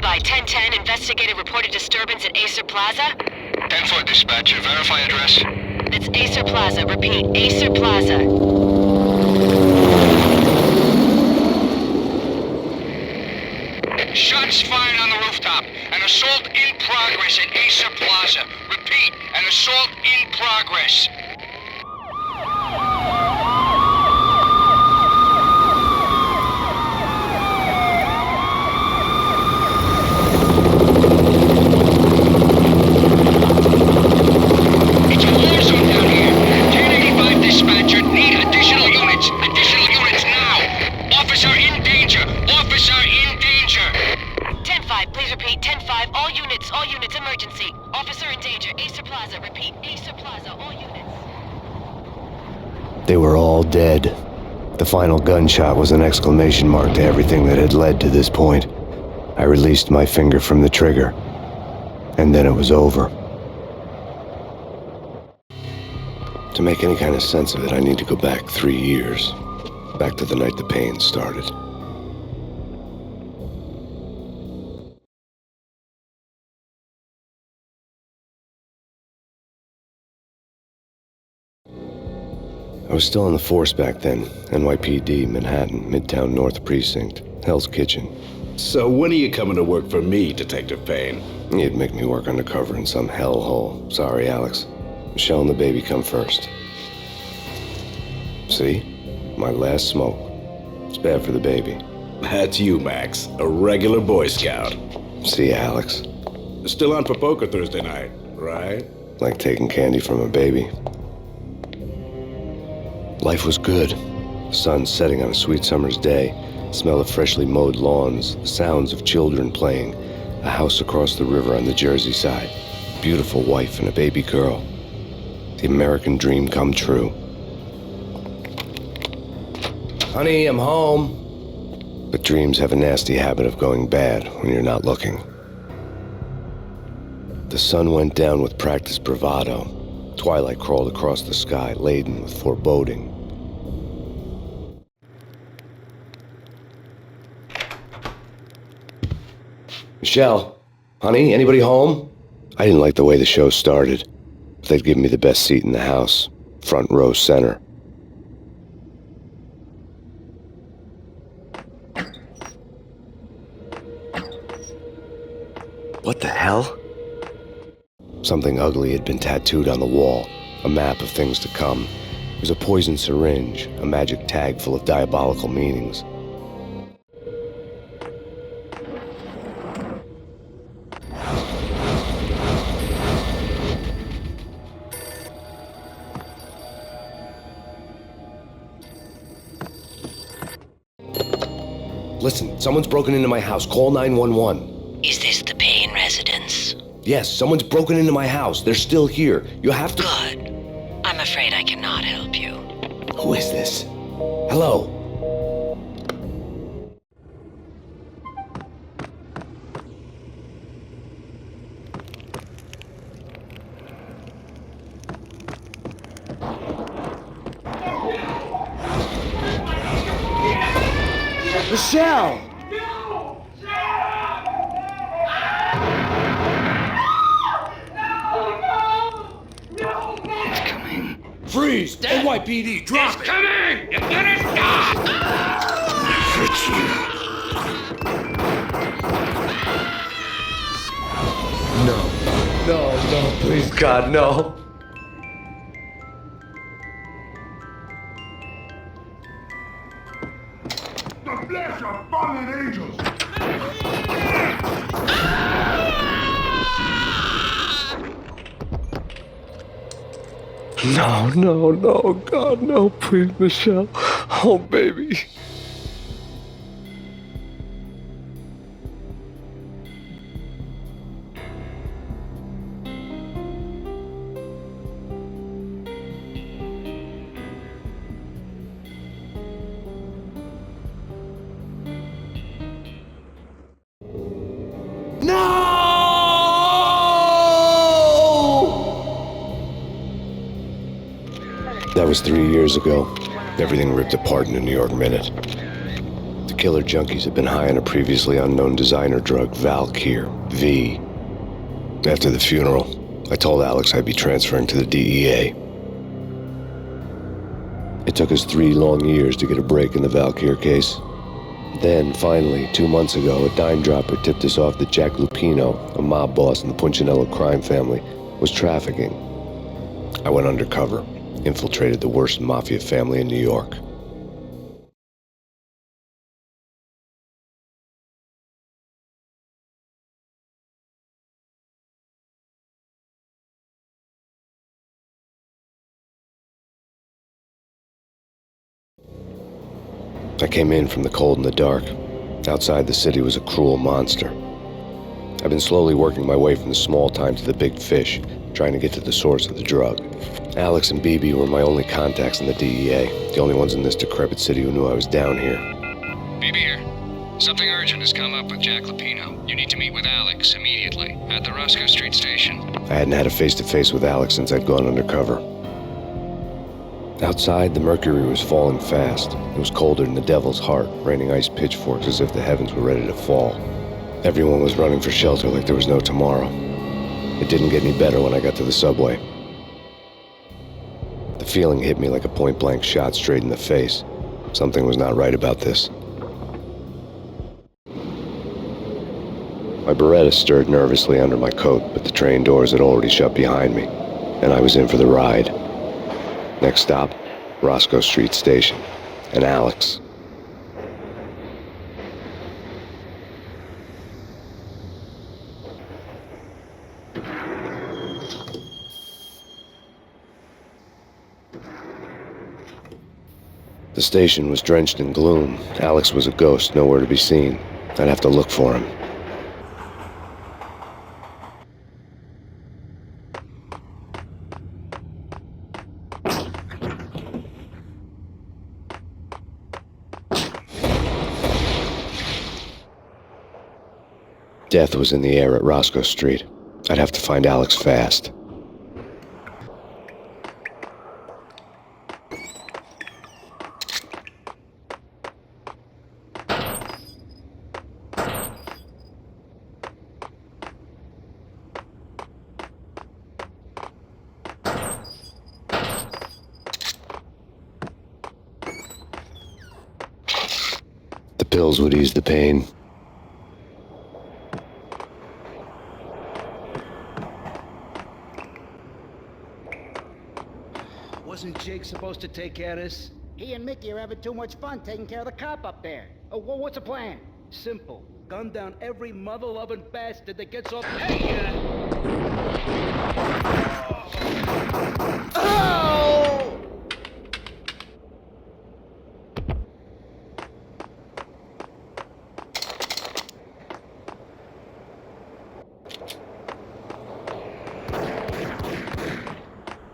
Standby, 1010, investigated reported disturbance at Acer Plaza. 10-4 dispatcher, verify address. That's Acer Plaza, repeat, Acer Plaza. Shots fired on the rooftop. An assault in progress at Acer Plaza. Repeat, an assault in progress. It's a war zone down here. 1085 dispatcher, need additional units. Additional units now. Officer in danger. Officer in danger. 10-5, please repeat, 10-5, all units, emergency. Officer in danger, Acer Plaza, repeat, Acer Plaza, all units. They were all dead. The final gunshot was an exclamation mark to everything that had led to this point. I released my finger from the trigger, and then it was over. To make any kind of sense of it, I need to go back 3 years. Back to the night the Payne started. I was still on the force back then. NYPD, Manhattan, Midtown North Precinct, Hell's Kitchen. So when are you coming to work for me, Detective Payne? You'd make me work undercover in some hellhole. Sorry, Alex. Michelle and the baby come first. See? My last smoke. It's bad for the baby. That's you, Max. A regular Boy Scout. See, Alex. Still on for poker Thursday night, right? Like taking candy from a baby. Life was good. Sun setting on a sweet summer's day. Smell of freshly mowed lawns. The sounds of children playing. A house across the river on the Jersey side. Beautiful wife and a baby girl. The American dream come true. Honey, I'm home. But dreams have a nasty habit of going bad when you're not looking. The sun went down with practiced bravado. Twilight crawled across the sky, laden with foreboding. Michelle, honey, anybody home? I didn't like the way the show started. They'd give me the best seat in the house, front row center. What the hell? Something ugly had been tattooed on the wall, a map of things to come. It was a poison syringe, a magic tag full of diabolical meanings. Listen, someone's broken into my house. Call 911. Is this the Payne residence? Yes, someone's broken into my house. They're still here. You have to... Good. I'm afraid I cannot help you. Who is this? Hello? Michelle! Freeze! NYPD, drop it! It's coming! You're gonna stop! No, please, God, no. The flesh of fallen angels! No, God, no, please, Michelle. Oh, baby. That was 3 years ago. Everything ripped apart in a New York minute. The killer junkies had been high on a previously unknown designer drug, Valkyr, V. After the funeral, I told Alex I'd be transferring to the DEA. It took us 3 long years to get a break in the Valkyr case. Then, finally, 2 months ago, a dime dropper tipped us off that Jack Lupino, a mob boss in the Punchinello crime family, was trafficking. I went undercover, infiltrated the worst mafia family in New York. I came in from the cold and the dark. Outside the city was a cruel monster. I've been slowly working my way from the small time to the big fish, trying to get to the source of the drug. Alex and BB were my only contacts in the DEA, the only ones in this decrepit city who knew I was down here. BB here. Something urgent has come up with Jack Lupino. You need to meet with Alex immediately at the Roscoe Street station. I hadn't had a face-to-face with Alex since I'd gone undercover. Outside, the mercury was falling fast. It was colder than the devil's heart, raining ice pitchforks as if the heavens were ready to fall. Everyone was running for shelter like there was no tomorrow. It didn't get any better when I got to the subway. The feeling hit me like a point-blank shot straight in the face. Something was not right about this. My Beretta stirred nervously under my coat, but the train doors had already shut behind me, and I was in for the ride. Next stop, Roscoe Street Station, and Alex. The station was drenched in gloom. Alex was a ghost, nowhere to be seen. I'd have to look for him. Death was in the air at Roscoe Street. I'd have to find Alex fast. The pills would ease the pain. Wasn't Jake supposed to take care of this? He and Mickey are having too much fun taking care of the cop up there. Oh, well, what's the plan? Simple. Gun down every mother-loving bastard that gets off... Hey! Oh!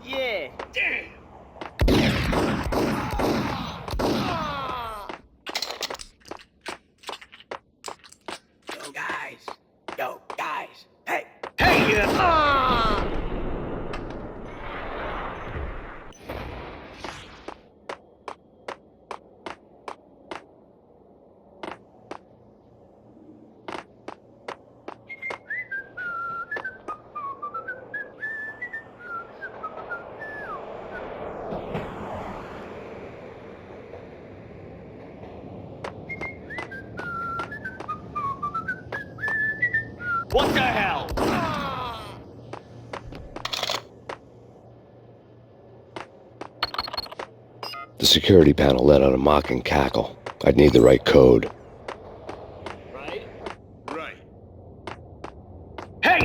Yeah! Damn! Yo, guys. Hey! Hey, you! What the hell? The security panel let out a mocking cackle. I'd need the right code. Right? Right. Hey!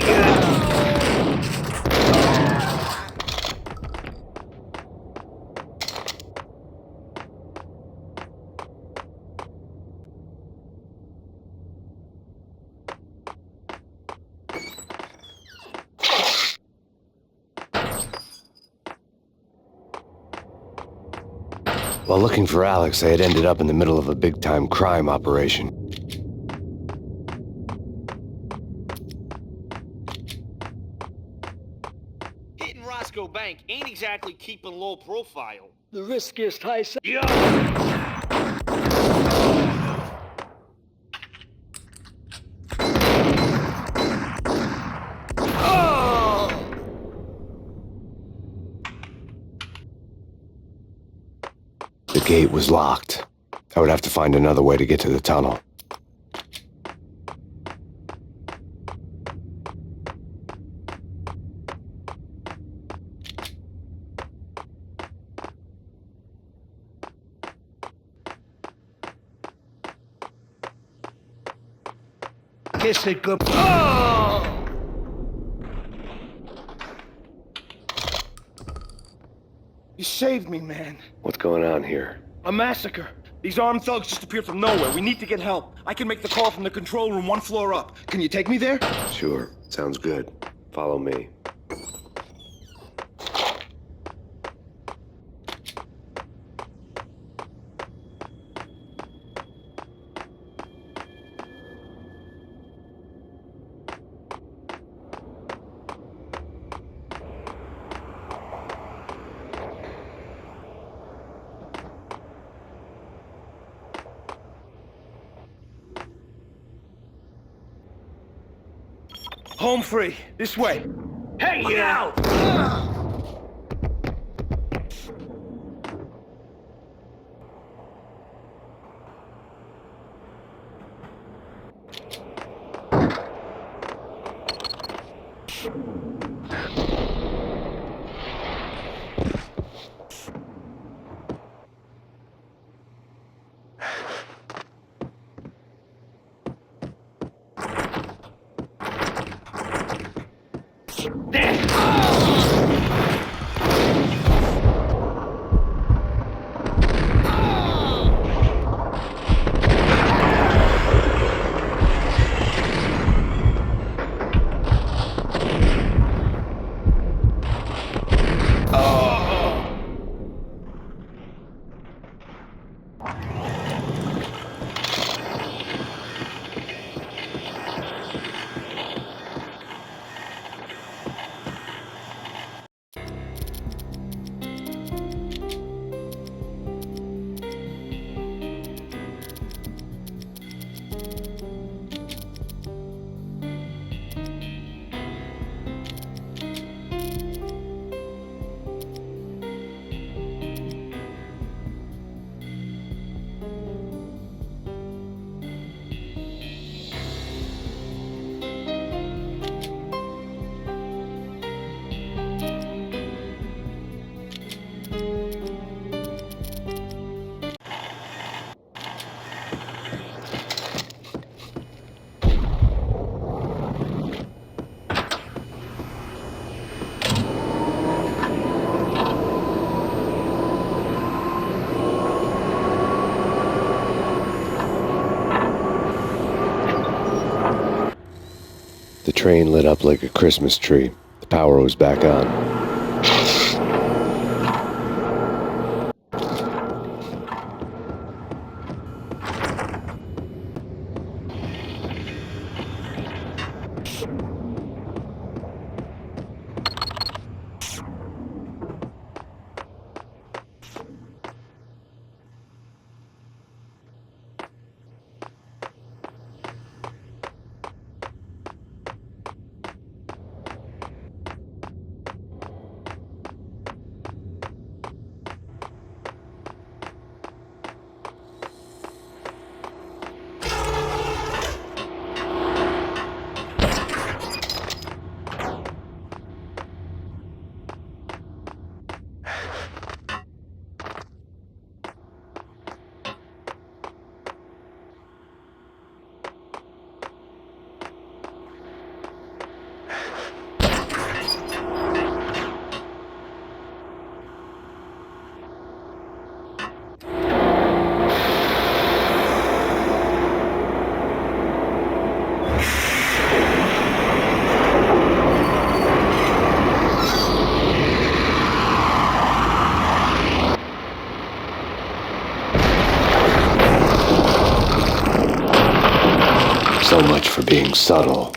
While looking for Alex, I had ended up in the middle of a big-time crime operation. Hitting Roscoe Bank ain't exactly keeping low profile. The riskiest high... gate was locked. I would have to find another way to get to the tunnel. Kiss it good. Oh! You saved me, man. What's going on here? A massacre. These armed thugs just appeared from nowhere. We need to get help. I can make the call from the control room 1 floor up. Can you take me there? Sure, sounds good. Follow me. Home free. This way. Hey, you! Out! The train lit up like a Christmas tree. The power was back on. So much for being subtle.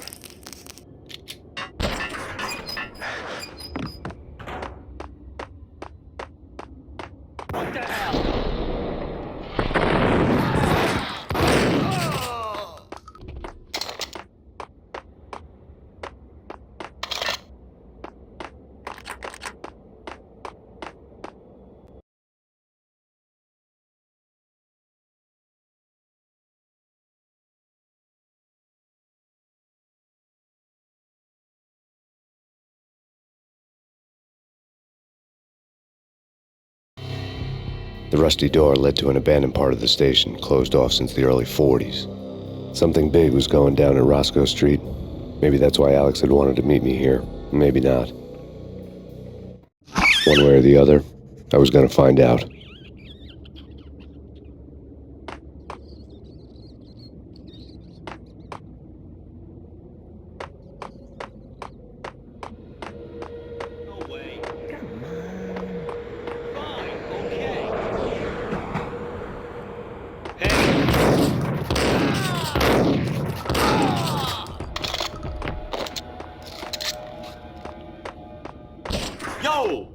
The rusty door led to an abandoned part of the station, closed off since the early 40s. Something big was going down at Roscoe Street. Maybe that's why Alex had wanted to meet me here. Maybe not. One way or the other, I was going to find out. No way. Come on. Fine, okay. Hey. Yo!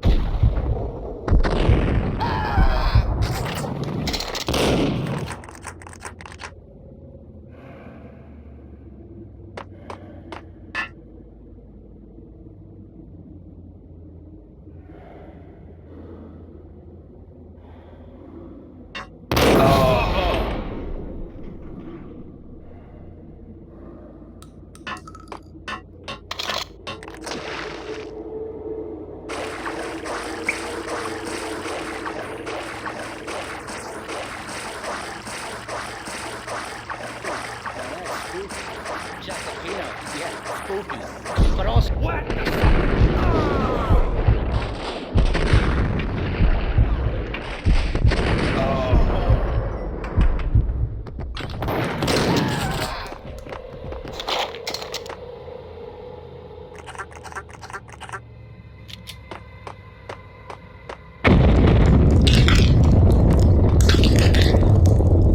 Just a peanut. Yeah, spooky. But also... What?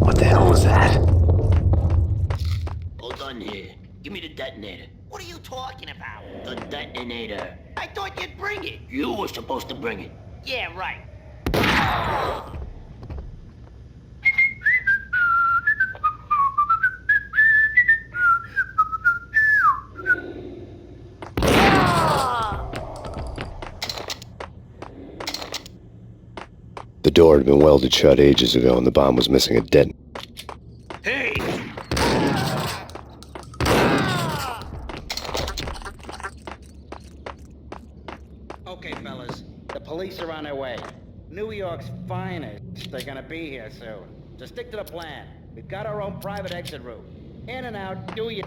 What the hell was that? Hold on here. Give me the detonator. What are you talking about? The detonator. I thought you'd bring it. You were supposed to bring it. Yeah, right. The door had been welded shut ages ago and the bomb was missing a detonator. Hey! Okay, fellas. The police are on their way. New York's finest. They're gonna be here soon. So stick to the plan. We've got our own private exit route. In and out, do your...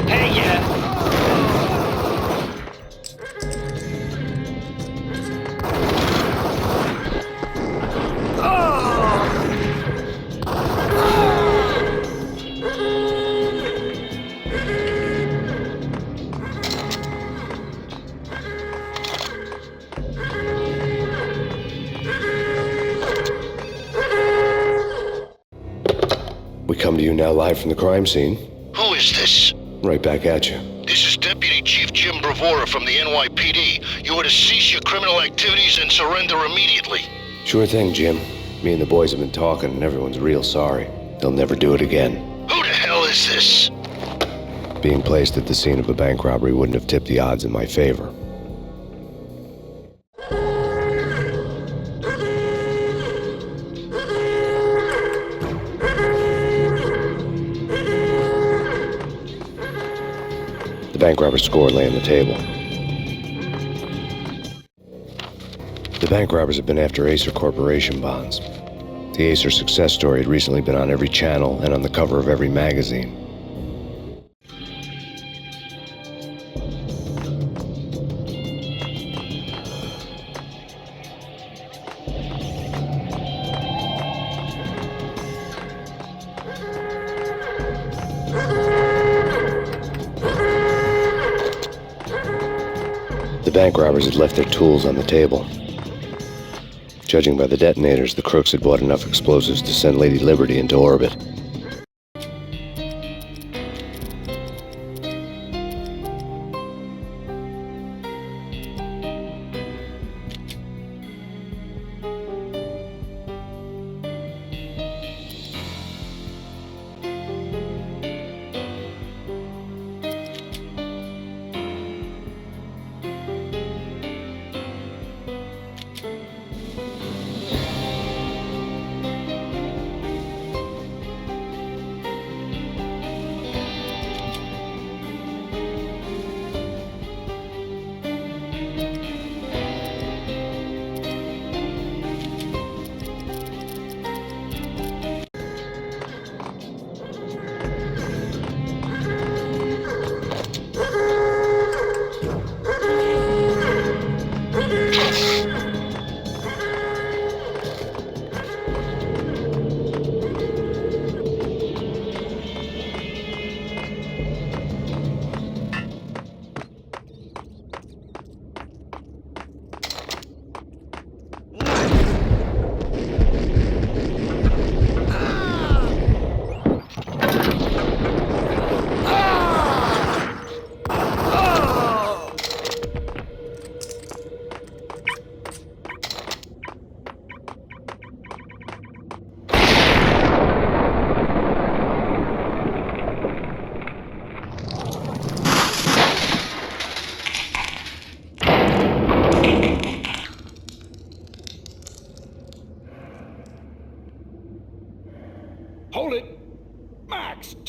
Hey, yeah! We come to you now live from the crime scene. Who is this? Right back at you. This is Deputy Chief Jim Bravura from the NYPD. You are to cease your criminal activities and surrender immediately. Sure thing, Jim. Me and the boys have been talking and everyone's real sorry. They'll never do it again. Who the hell is this? Being placed at the scene of a bank robbery wouldn't have tipped the odds in my favor. The bank robber's score lay on the table. The bank robbers have been after Acer Corporation bonds. The Acer success story had recently been on every channel and on the cover of every magazine. The bank robbers had left their tools on the table. Judging by the detonators, the crooks had bought enough explosives to send Lady Liberty into orbit.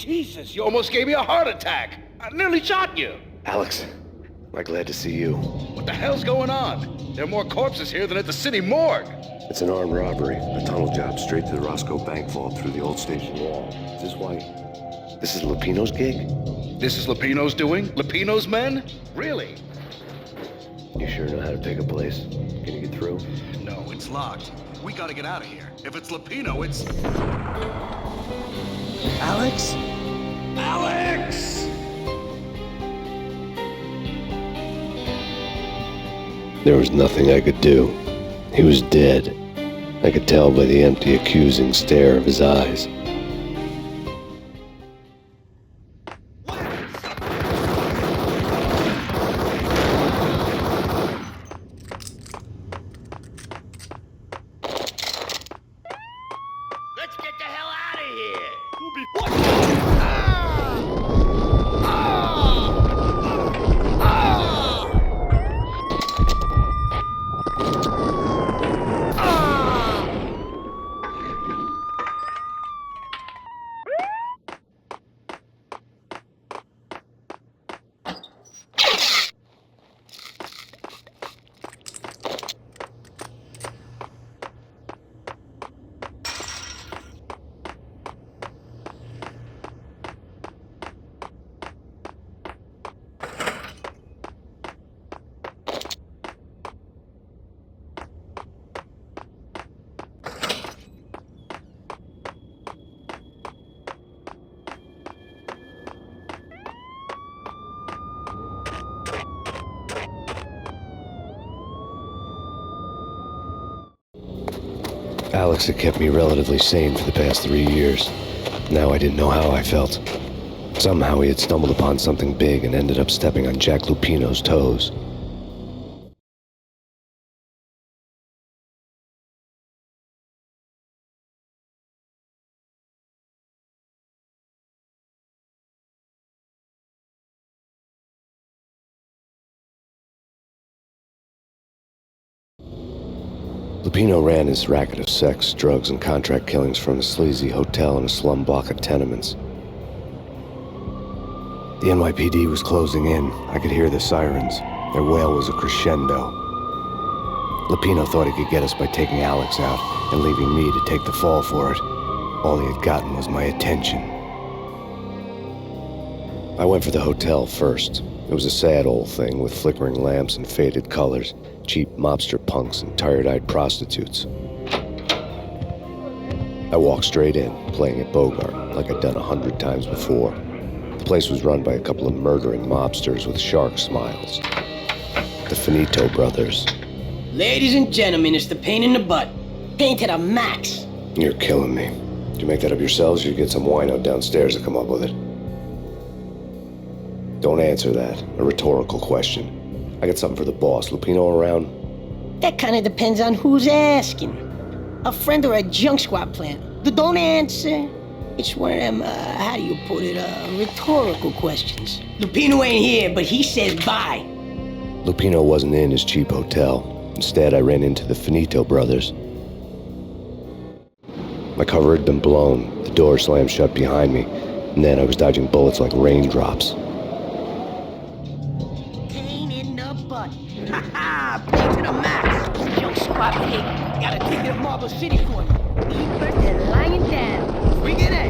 Jesus, you almost gave me a heart attack. I nearly shot you. Alex, I'm glad to see you. What the hell's going on? There are more corpses here than at the city morgue. It's an armed robbery. A tunnel job straight to the Roscoe bank vault through the old station wall. Is this why? This is Lupino's gig? This is Lupino's doing? Lupino's men? Really? You sure know how to pick a place? Can you get through? No, it's locked. We gotta get out of here. If it's Lupino, it's... Alex? Alex! There was nothing I could do. He was dead. I could tell by the empty, accusing stare of his eyes. Let's get the hell out of here! We'll be... Alex had kept me relatively sane for the past 3 years. Now I didn't know how I felt. Somehow he had stumbled upon something big and ended up stepping on Jack Lupino's toes. Lupino ran his racket of sex, drugs, and contract killings from a sleazy hotel in a slum block of tenements. The NYPD was closing in. I could hear the sirens. Their wail was a crescendo. Lupino thought he could get us by taking Alex out and leaving me to take the fall for it. All he had gotten was my attention. I went for the hotel first. It was a sad old thing with flickering lamps and faded colors, cheap mobster punks and tired-eyed prostitutes. I walked straight in, playing at Bogart, like I'd done 100 times before. The place was run by a couple of murdering mobsters with shark smiles. The Finito brothers. Ladies and gentlemen, it's the pain in the butt. Pain to the max. You're killing me. Did you make that up yourselves, or you get some wino downstairs to come up with it? Don't answer that. A rhetorical question. I got something for the boss. Lupino around? That kind of depends on who's asking. A friend or a junk squad plan. Don't answer. It's one of them, how do you put it, rhetorical questions. Lupino ain't here, but he says bye. Lupino wasn't in his cheap hotel. Instead, I ran into the Finito brothers. My cover had been blown. The door slammed shut behind me, and then I was dodging bullets like raindrops. Pain in the butt. Ha ha! Pain to the max. Junk squad pig. Got a ticket to Marble City for you. Me first and lying down. Bring it in.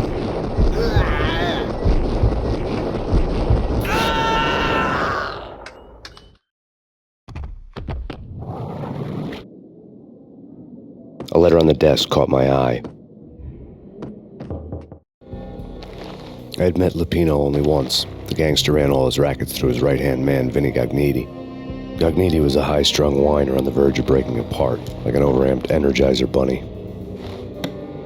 A letter on the desk caught my eye. I had met Lupino only once. The gangster ran all his rackets through his right-hand man, Vinny Gagniti. Gagniti was a high-strung whiner on the verge of breaking apart, like an overamped Energizer bunny.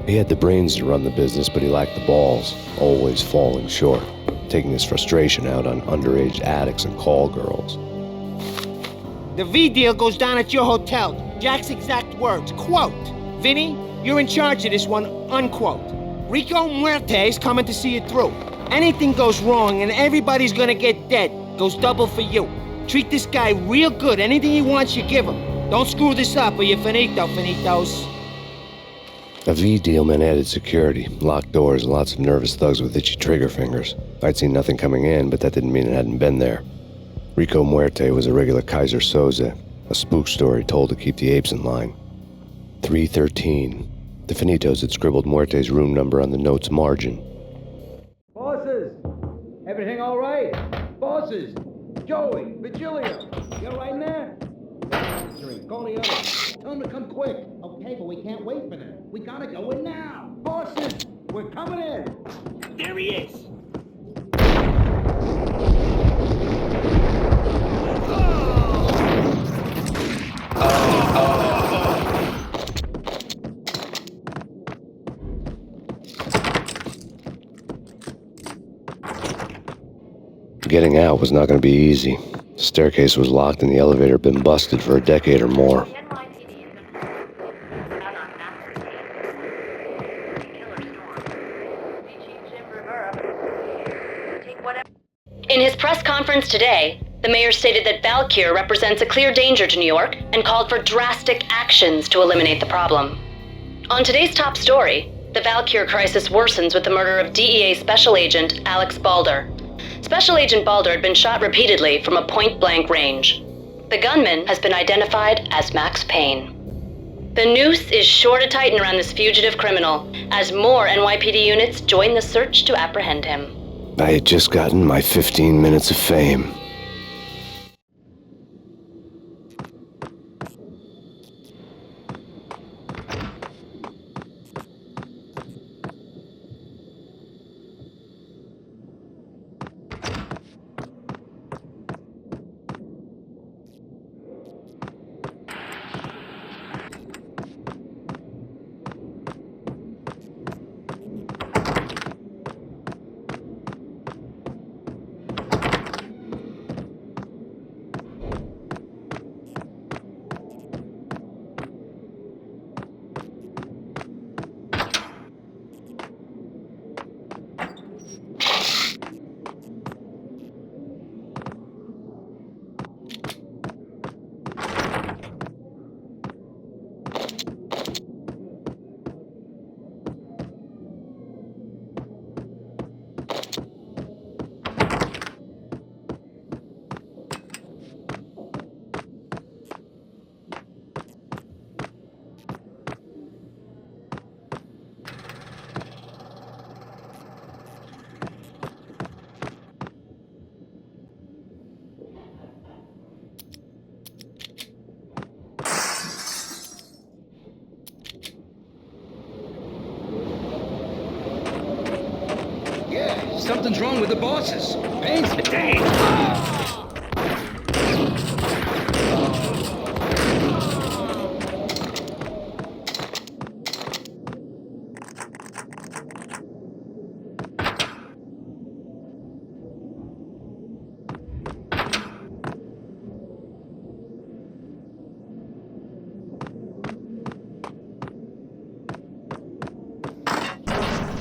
He had the brains to run the business, but he lacked the balls, always falling short, taking his frustration out on underage addicts and call girls. The V deal goes down at your hotel. Jack's exact words, quote, "Vinny, you're in charge of this one," unquote. Rico Muerte's coming to see it through. Anything goes wrong and everybody's gonna get dead. Goes double for you. Treat this guy real good. Anything he wants, you give him. Don't screw this up or you're finito, finitos. A V deal meant added security, locked doors, and lots of nervous thugs with itchy trigger fingers. I'd seen nothing coming in, but that didn't mean it hadn't been there. Rico Muerte was a regular Kaiser Soze, a spook story told to keep the apes in line. 313. The Finitos had scribbled Muerte's room number on the note's margin. Bosses! Everything all right? Bosses! Joey! Virgilio! You all right in there? Answering. Call the others. Tell them to come quick. Okay, but we can't wait for them. We gotta go in now. Bosses! We're coming in! There he is. Getting out was not going to be easy. The staircase was locked and the elevator had been busted for a decade or more. In his press conference today, the mayor stated that Valkyr represents a clear danger to New York and called for drastic actions to eliminate the problem. On today's top story, the Valkyr crisis worsens with the murder of DEA Special Agent Alex Balder. Special Agent Balder had been shot repeatedly from a point-blank range. The gunman has been identified as Max Payne. The noose is sure to tighten around this fugitive criminal as more NYPD units join the search to apprehend him. I had just gotten my 15 minutes of fame. Something's wrong with the bosses. Payne's detained.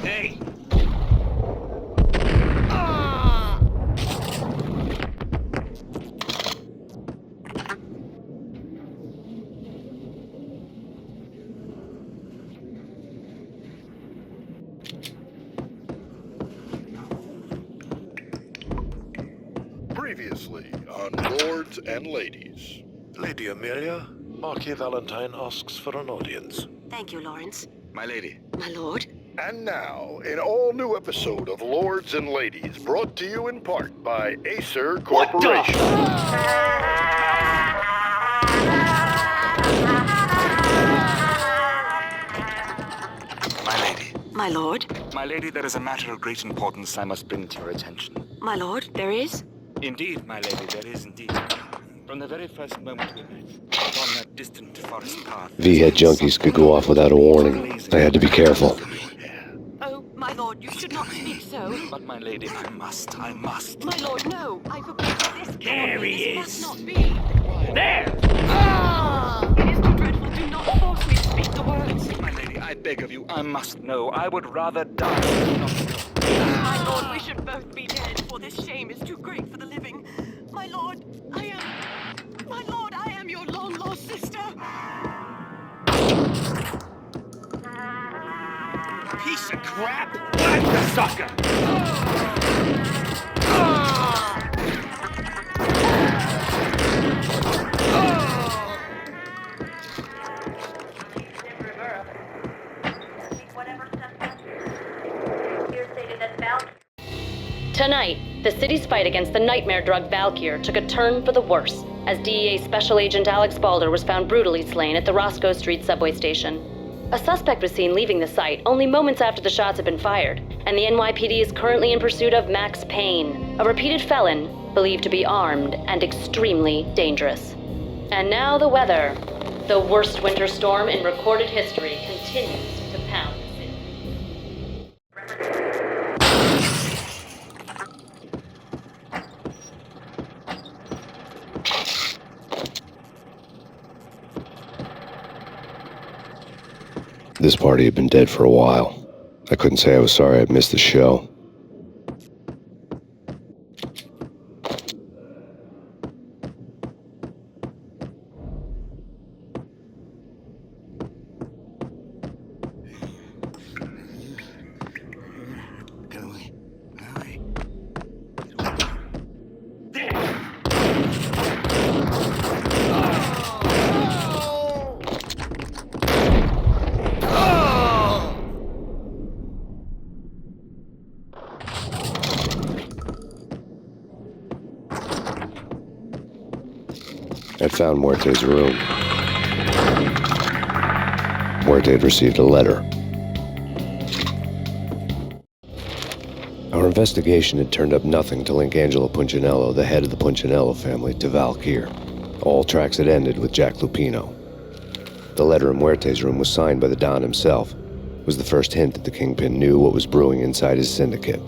Hey. Previously on Lords and Ladies. Lady Amelia, Marquis Valentine asks for an audience. Thank you, Lawrence. My lady. My lord. And now, an all-new episode of Lords and Ladies, brought to you in part by Acer Corporation. My lady. My lord. My lady, there is a matter of great importance I must bring to your attention. My lord, there is? Indeed, my lady, there is indeed. From the very first moment we met, upon that distant forest path... V-head junkies could go off without a warning. I had to be careful. Oh, my lord, you should not speak so. But my lady, I must. My lord, no. I forbid this. There he This is. must not be. There! It is too dreadful. Do not force me to speak the words. My lady, I beg of you, I must know. I would rather die than not know. My lord, we should both be dead, for this shame is too great for the living. My lord, I am your long-lost sister. piece of crap! Blast the sucker! Tonight, the city's fight against the nightmare drug Valkyr took a turn for the worse, as DEA Special Agent Alex Balder was found brutally slain at the Roscoe Street subway station. A suspect was seen leaving the site only moments after the shots had been fired, and the NYPD is currently in pursuit of Max Payne, a repeated felon believed to be armed and extremely dangerous. And now the weather. The worst winter storm in recorded history continues to pound the city. This party had been dead for a while. I couldn't say I was sorry I'd missed the show. I'd found Muerte's room. Muerte had received a letter. Our investigation had turned up nothing to link Angelo Punchinello, the head of the Punchinello family, to Valkyr. All tracks had ended with Jack Lupino. The letter in Muerte's room was signed by the Don himself. It was the first hint that the Kingpin knew what was brewing inside his syndicate.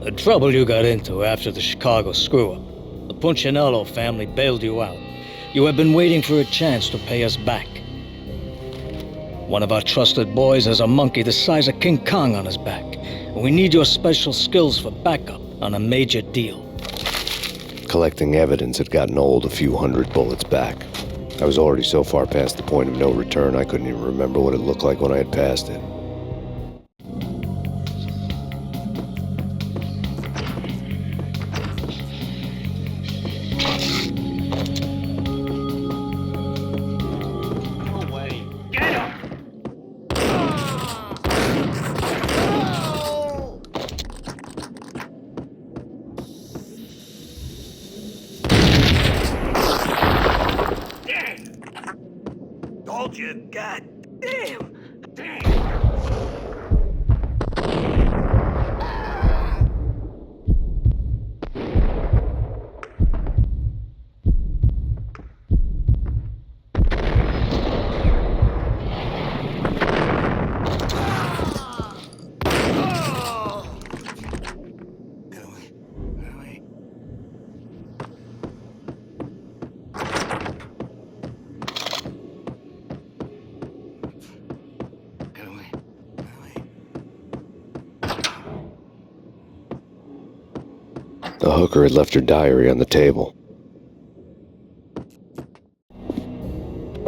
The trouble you got into after the Chicago screw-up. The Punchinello family bailed you out. You have been waiting for a chance to pay us back. One of our trusted boys has a monkey the size of King Kong on his back. And we need your special skills for backup on a major deal. Collecting evidence had gotten old a few hundred bullets back. I was already so far past the point of no return I couldn't even remember what it looked like when I had passed it. Told you, god damn! The hooker had left her diary on the table.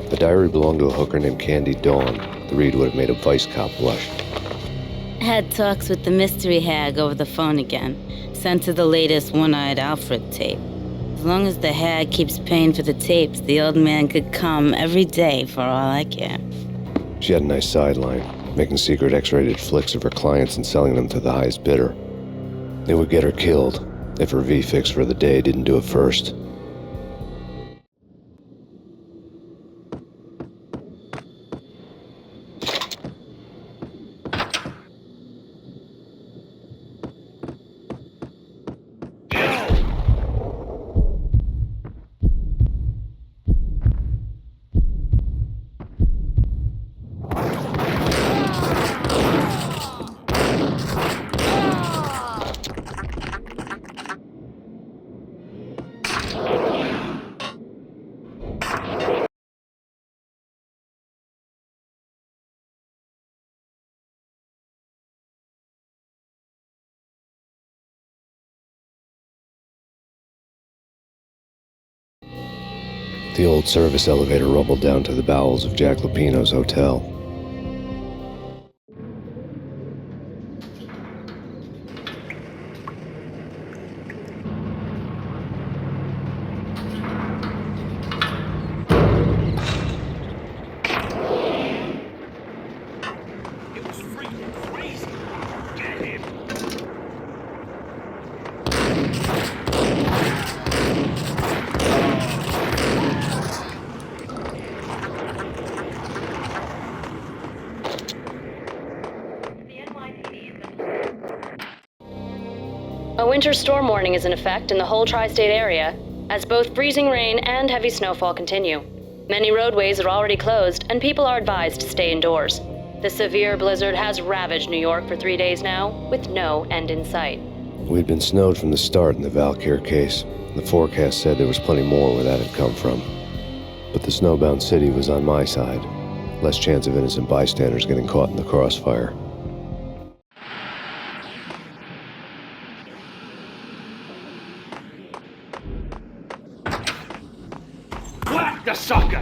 The diary belonged to a hooker named Candy Dawn. The read would have made a vice cop blush. Had talks with the mystery hag over the phone again. Sent her the latest One-Eyed Alfred tape. As long as the hag keeps paying for the tapes, the old man could come every day for all I care. She had a nice sideline, making secret X-rated flicks of her clients and selling them to the highest bidder. They would get her killed if her V-fix for the day didn't do it first. The old service elevator rumbled down to the bowels of Jack Lupino's hotel. A winter storm warning is in effect in the whole tri-state area, as both freezing rain and heavy snowfall continue. Many roadways are already closed, and people are advised to stay indoors. The severe blizzard has ravaged New York for 3 days now, with no end in sight. We'd been snowed from the start in the Valkyr case. The forecast said there was plenty more where that had come from. But the snowbound city was on my side. Less chance of innocent bystanders getting caught in the crossfire. Whack the sucker!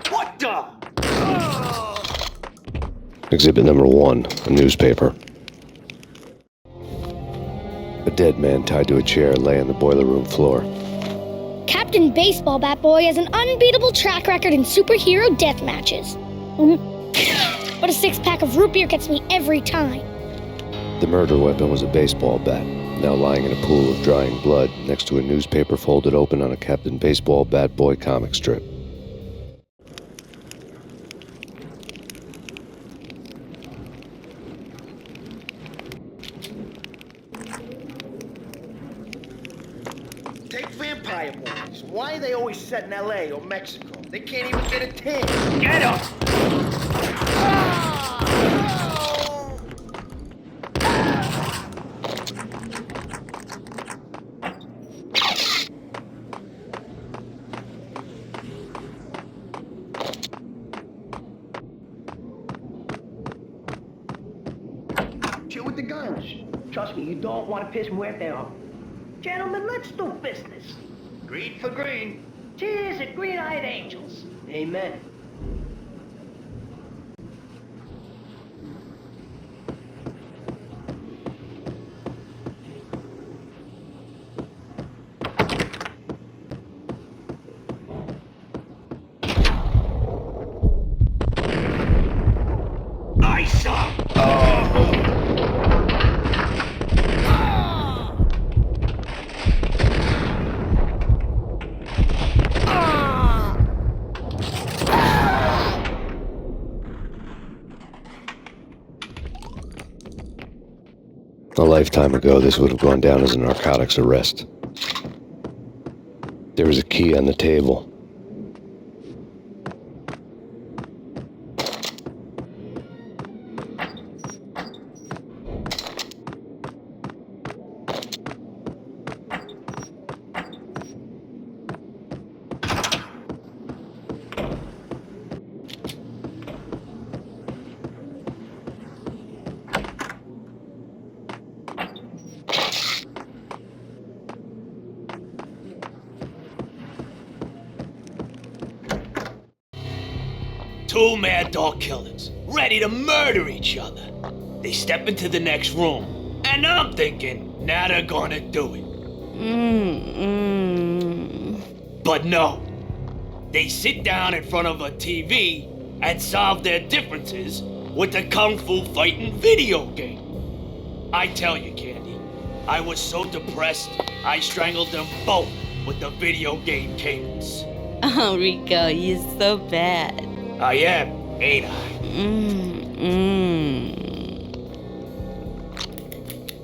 What the? Exhibit number 1, a newspaper. A dead man tied to a chair lay on the boiler room floor. Captain Baseball Bat Boy has an unbeatable track record in superhero death matches. But a 6-pack of root beer gets me every time. The murder weapon was a baseball bat, now lying in a pool of drying blood next to a newspaper folded open on a Captain Baseball Bat Boy comic strip. Take vampire movies. Why are they always set in LA or Mexico? They can't even get a tan. Get up! Chill with the guns. Trust me, you don't want to piss Muerte off. Gentlemen, let's do business. Green for green. Cheers at Green-Eyed Angels. Amen. Ice up! A lifetime ago, this would have gone down as a narcotics arrest. There was a key on the table. Two mad dog killers, ready to murder each other. They step into the next room, and I'm thinking, now they're gonna do it. But no. They sit down in front of a TV and solve their differences with the Kung Fu fighting video game. I tell you, Candy, I was so depressed, I strangled them both with the video game cables. Oh, Rico, you're so bad. I am, ain't I?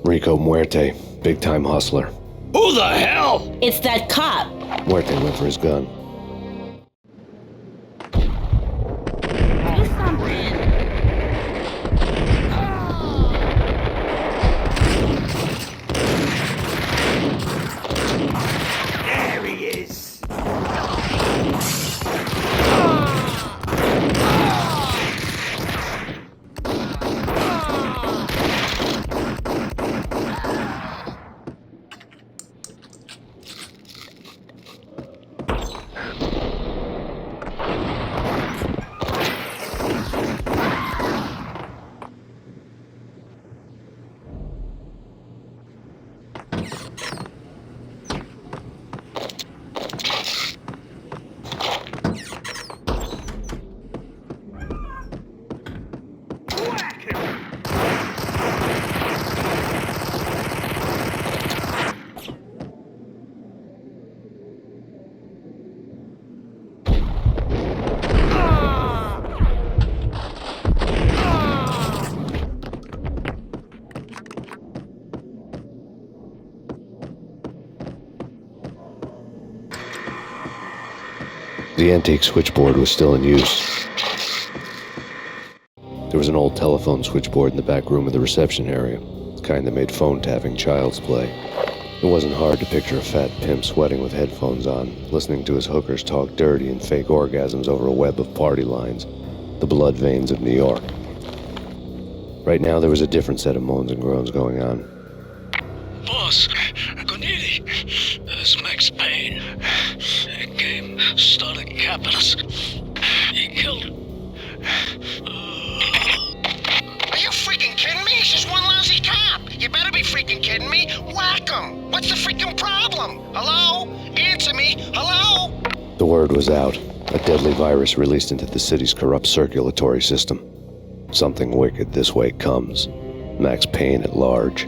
Rico Muerte, big-time hustler. Who the hell? It's that cop. Muerte went for his gun. Do something. There he is. The antique switchboard was still in use. There was an old telephone switchboard in the back room of the reception area, the kind that made phone tapping child's play. It wasn't hard to picture a fat pimp sweating with headphones on, listening to his hookers talk dirty and fake orgasms over a web of party lines, the blood veins of New York. Right now, there was a different set of moans and groans going on. Boss, Cornelia, it's Max Payne. He came, started capping us. He killed him. Are you freaking kidding me? He's just one lousy cop. You better be freaking kidding me. Whack him. What's the freaking problem? Hello? Answer me. Hello? The word was out. A deadly virus released into the city's corrupt circulatory system. Something wicked this way comes. Max Payne at large.